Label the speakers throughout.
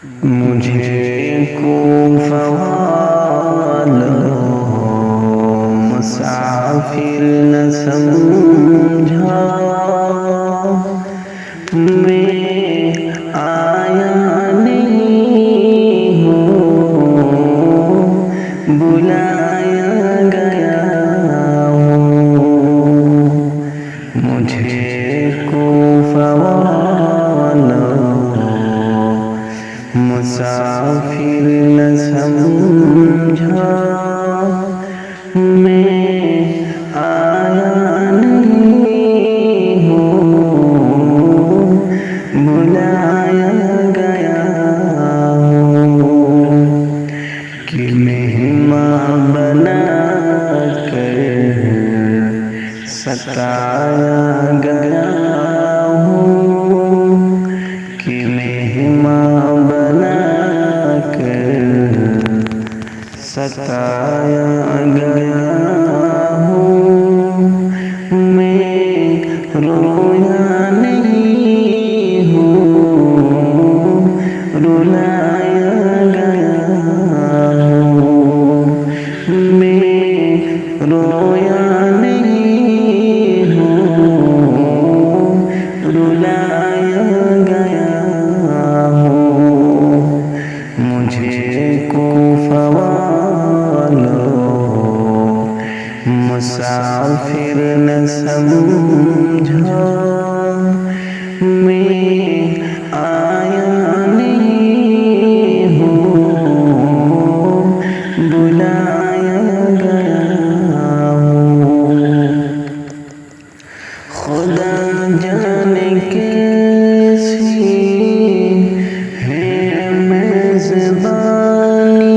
Speaker 1: مجھے کوفہ والوں مسافر نہ سمجھا، میں آیا نہیں ہوں، بلایا گیا ہوں۔ مجھے کوفہ والوں مسافر نہ سمجھا، میں آیا نہیں ہوں، بلایا گیا ہوں، کہ مہمان بنا کر ستایا گیا ہوں، کہ مہمان بنا کر ستایا گیا ہوں۔ میں رویا نہیں ہوں، رلایا گیا ہوں۔ میں رویا نہیں ہوں، رلایا گیا ہوں۔ مجھے کوفہ والوں مسافر نہ سمجھا، میں آیا نہیں ہوں، بلایا گیا ہوں۔ خدا جانے کیسی ہے میزبانی،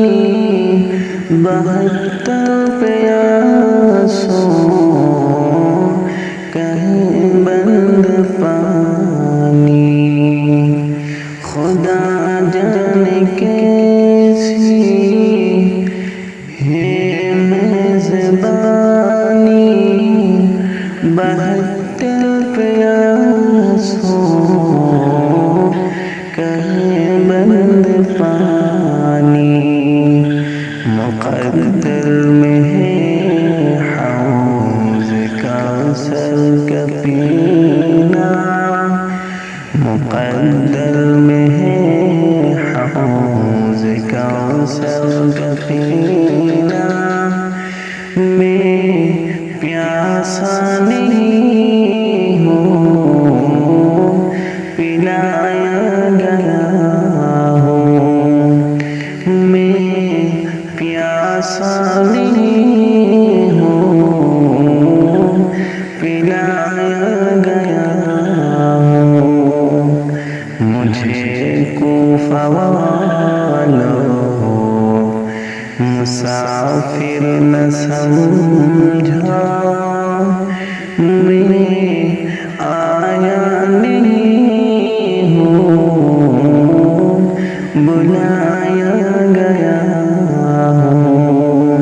Speaker 1: بہتا پیاسوں کہیں بند پانی۔ خدا جانے کیسی ہے میزبانی، بہتے پیاسوں کہیں بند پانی۔ مقدر میں ہے حوض کوثر کا پینا، مقدر میں ہے حوض کوثر کا پینا۔ میں پیاسا نہیں ہوں، پلایا گیا ہوں۔ میں پیاسا نہیں ہوں، پلایا گیا ہوں۔ مجھے کوفہ والوں مسافر نہ سمجھا، میں آیا نہیں ہوں، بلایا گیا ہوں۔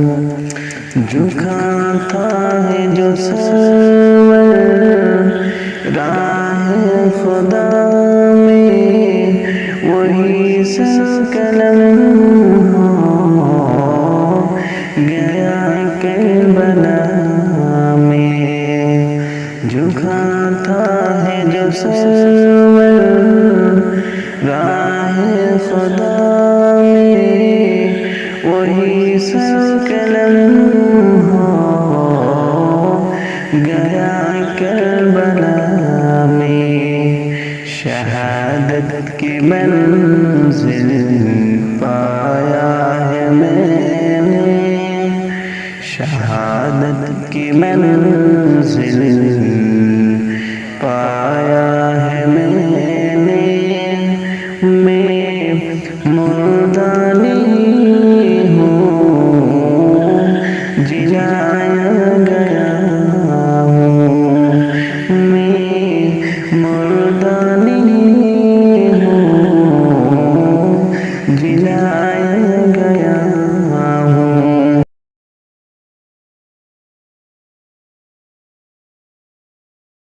Speaker 1: جھکاتا ہے جو سرور راہ خدا میں، وہی سر قلم گیا کربلا میں۔ جھکاتا ہے جو سرور راہ خدا میں، وہی سر قلم گیا کربلا میں۔ شہادت کی منزل پایا ہے میں نے، شہادت کی منزل